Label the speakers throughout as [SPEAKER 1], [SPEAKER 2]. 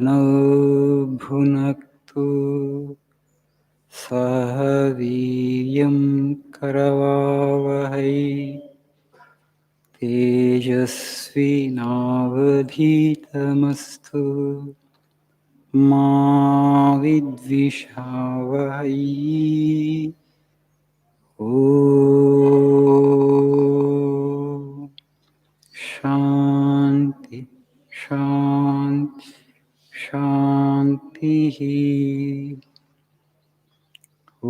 [SPEAKER 1] नौ भुनक्तु सह वीर्यं करवावहै तेजस्विनावधीतमस्तु मा विद्विषावहै। ॐ शान्ति शान्ति शान्तिः। ॐ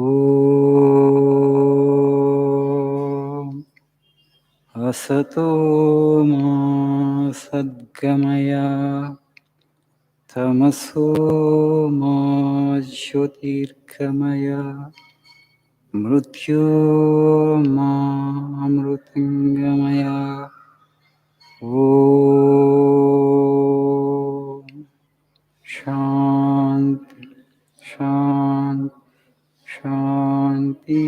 [SPEAKER 1] असतो मा सद्गमय तमसो मा ज्योतिर्गमय मृत्योर्मामृतङ्गमय। ॐ शान्ति शान्ति शान्तिः।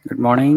[SPEAKER 1] Good morning.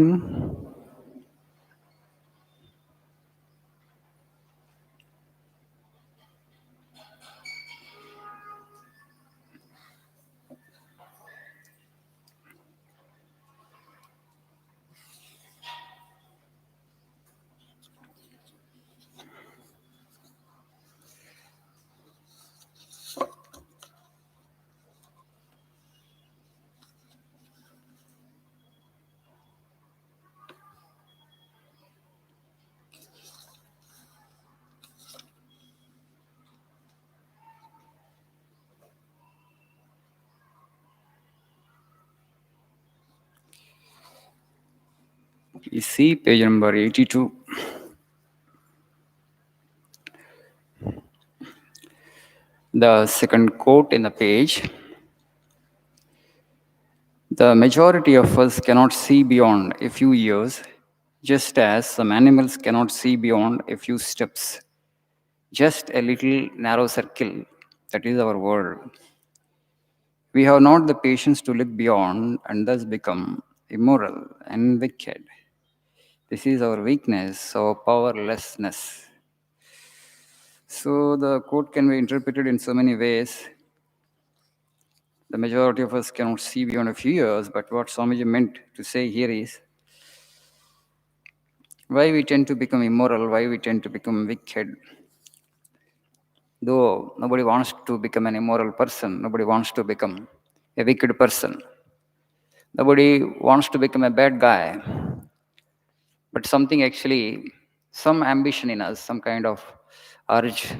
[SPEAKER 1] You see page number 82. The second quote in the page. The majority of us cannot see beyond a few years, just as some animals cannot see beyond a few steps. Just a little narrow circle, that is our world. We have not the patience to look beyond and thus become immoral and wicked. This is our weakness, our powerlessness. So the quote can be interpreted in so many ways. The majority of us cannot see beyond a few years, but what Swamiji meant to say here is why we tend to become immoral, why we tend to become wicked. Though nobody wants to become an immoral person, nobody wants to become a wicked person, nobody wants to become a bad guy, but something actually, some ambition in us, some kind of urge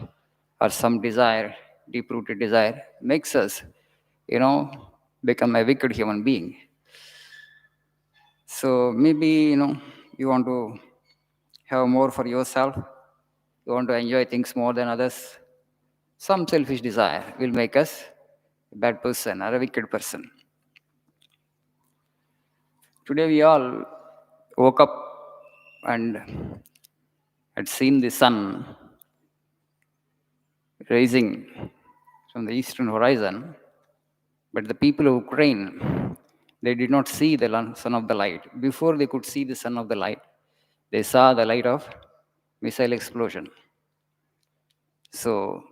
[SPEAKER 1] or some desire, deep-rooted desire, makes us, become a wicked human being. So maybe, you want to have more for yourself, you want to enjoy things more than others. Some selfish desire will make us a bad person or a wicked person. Today we all woke up and had seen the sun rising from the eastern horizon, but the people of Ukraine, they did not see the sun of the light. Before they could see the sun of the light, they saw the light of missile explosion. So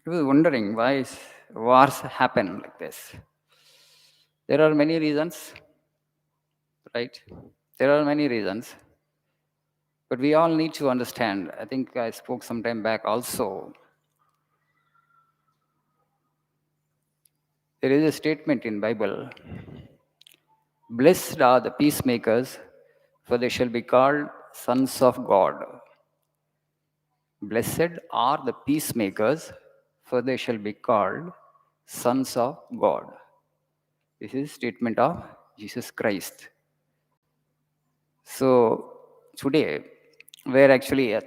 [SPEAKER 1] I was wondering why wars happen like this. There are many reasons, right? There are many reasons. But we all need to understand, I think I spoke some time back also. There is a statement in Bible, blessed are the peacemakers, for they shall be called sons of God. Blessed are the peacemakers, for they shall be called sons of God. This is a statement of Jesus Christ. So today, where actually,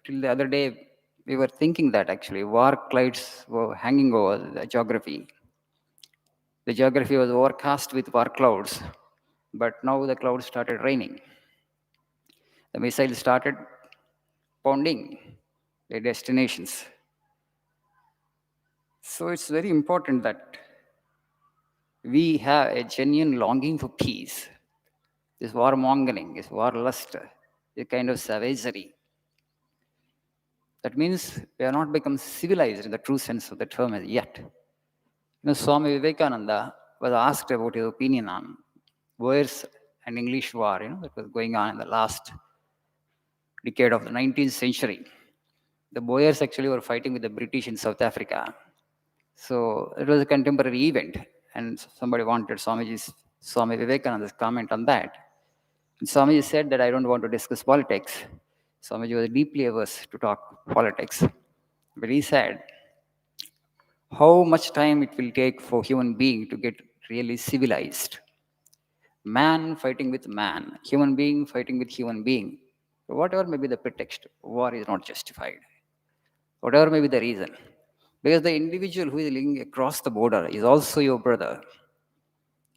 [SPEAKER 1] till the other day, we were thinking that actually war clouds were hanging over the geography. The geography was overcast with war clouds, but now the clouds started raining. The missiles started pounding their destinations. So it's very important that We have a genuine longing for peace. This warmongering, this war lust, a kind of savagery. That means we have not become civilized in the true sense of the term as yet. Swami Vivekananda was asked about his opinion on Boers and English war, that was going on in the last decade of the 19th century. The Boers actually were fighting with the British in South Africa. So it was a contemporary event, and somebody wanted Swami Vivekananda's comment on that. And Swamiji said that I don't want to discuss politics. Swamiji was deeply averse to talk politics. But he said, how much time it will take for human being to get really civilized? Man fighting with man, human being fighting with human being. Whatever may be the pretext, war is not justified. Whatever may be the reason. Because the individual who is living across the border is also your brother,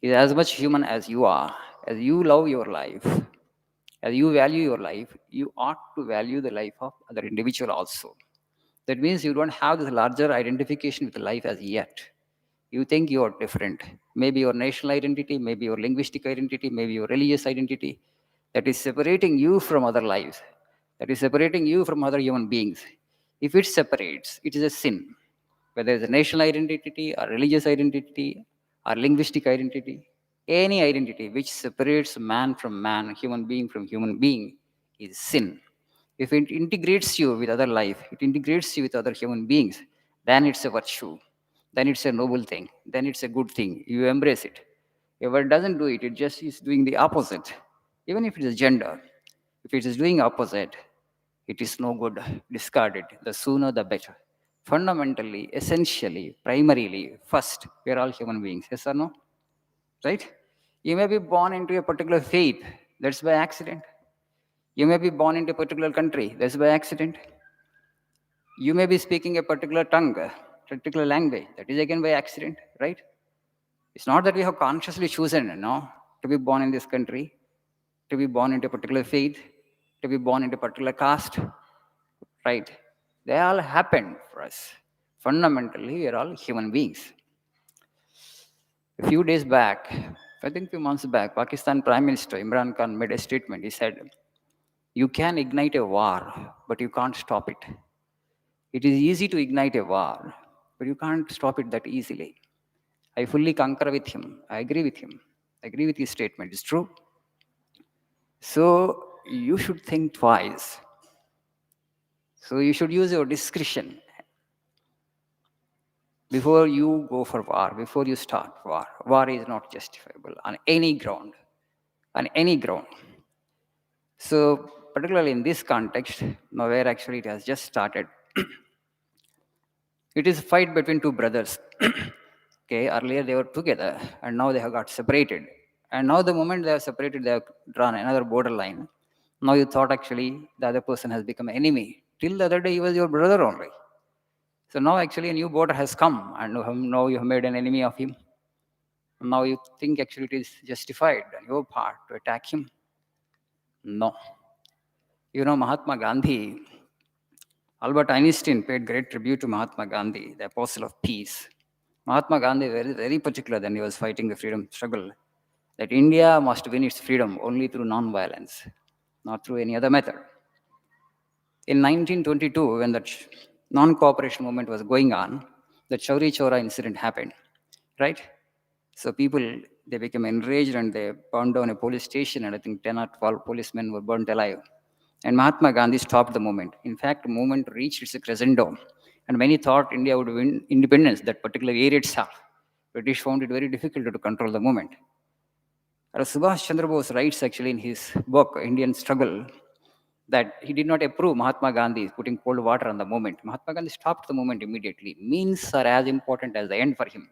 [SPEAKER 1] is as much human as you are. As you love your life, as you value your life, you ought to value the life of other individual also. That means you don't have this larger identification with life as yet. You think you are different. Maybe your national identity, maybe your linguistic identity, maybe your religious identity, that is separating you from other lives, that is separating you from other human beings. If it separates, it is a sin. Whether it's a national identity or religious identity or linguistic identity, any identity which separates man from man, human being from human being, is sin. If it integrates you with other life, it integrates you with other human beings, then it's a virtue. Then it's a noble thing. Then it's a good thing. You embrace it. If it doesn't do it, it just is doing the opposite. Even if it is gender, if it is doing opposite, it is no good. Discard it. The sooner the better. Fundamentally, essentially, primarily, first, we are all human beings. Yes or no? Right? You may be born into a particular faith. That's by accident. You may be born into a particular country. That's by accident. You may be speaking a particular tongue, a particular language. That is again by accident, right? It's not that we have consciously chosen, no, to be born in this country, to be born into a particular faith, to be born into a particular caste, right? They all happen for us. Fundamentally, we are all human beings. A few days back, I think a few months back, Pakistan Prime Minister Imran Khan made a statement. He said, you can ignite a war, but you can't stop it. It is easy to ignite a war, but you can't stop it that easily. I fully concur with him. I agree with him. I agree with his statement. It's true. So you should think twice. So you should use your discretion before you go for war, before you start war. War is not justifiable on any ground. On any ground. So particularly in this context, now where actually it has just started, it is a fight between two brothers. Okay, earlier they were together and now they have got separated. And now the moment they are separated, they have drawn another borderline. Now you thought actually the other person has become enemy. Till the other day he was your brother only. So now actually a new border has come and now you have made an enemy of him. Now you think actually it is justified on your part to attack him. No. Mahatma Gandhi, Albert Einstein paid great tribute to Mahatma Gandhi, the apostle of peace. Mahatma Gandhi was very particular when he was fighting the freedom struggle that India must win its freedom only through non-violence, not through any other method. In 1922, when the non-cooperation movement was going on, the Chauri Chaura incident happened, right? So people, they became enraged and they burned down a police station, and I think 10 or 12 policemen were burnt alive. And Mahatma Gandhi stopped the movement. In fact, the movement reached its crescendo, and many thought India would win independence that particular area itself. British found it very difficult to control the movement. Subhash Chandra Bose writes actually in his book, Indian Struggle, that he did not approve Mahatma Gandhi putting cold water on the movement. Mahatma Gandhi stopped the movement immediately. Means are as important as the end for him.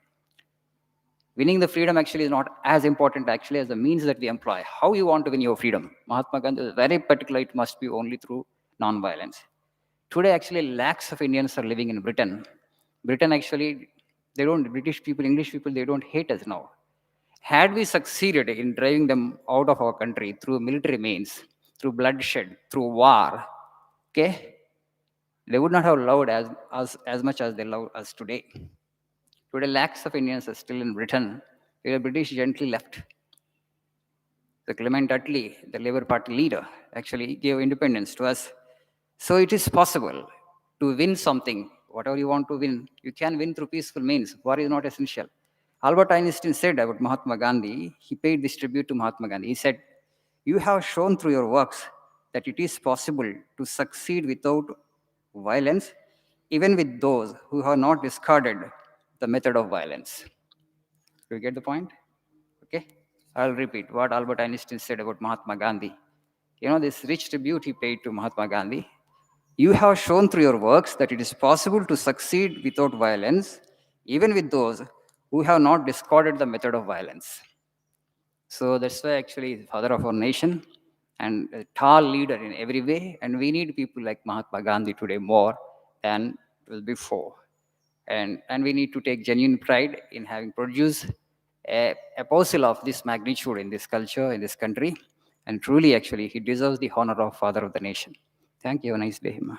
[SPEAKER 1] Winning the freedom actually is not as important actually as the means that we employ. How you want to win your freedom. Mahatma Gandhi is very particular, it must be only through non-violence. Today actually lakhs of Indians are living in Britain. Britain actually, British people, English people, they don't hate us now. Had we succeeded in driving them out of our country through military means, through bloodshed, through war, okay, they would not have loved as much as they love us today. Today, lakhs of Indians are still in Britain The British gently left. The Clement Attlee, the Labour Party leader, actually gave independence to us. So it is possible to win something, whatever you want to win, you can win through peaceful means. War is not essential. Albert Einstein said about Mahatma Gandhi, he paid this tribute to Mahatma Gandhi. He said, "You have shown through your works that it is possible to succeed without violence, even with those who have not discarded the method of violence." Do you get the point? Okay. I'll repeat what Albert Einstein said about Mahatma Gandhi. You know, this rich tribute he paid to Mahatma Gandhi. You have shown through your works that it is possible to succeed without violence, even with those who have not discarded the method of violence. So that's why actually he's the father of our nation and a tall leader in every way. And we need people like Mahatma Gandhi today more than before. And we need to take genuine pride in having produced a apostle of this magnitude in this culture, in this country. And truly, actually, he deserves the honor of father of the nation. Thank you. Have a nice day, Hima.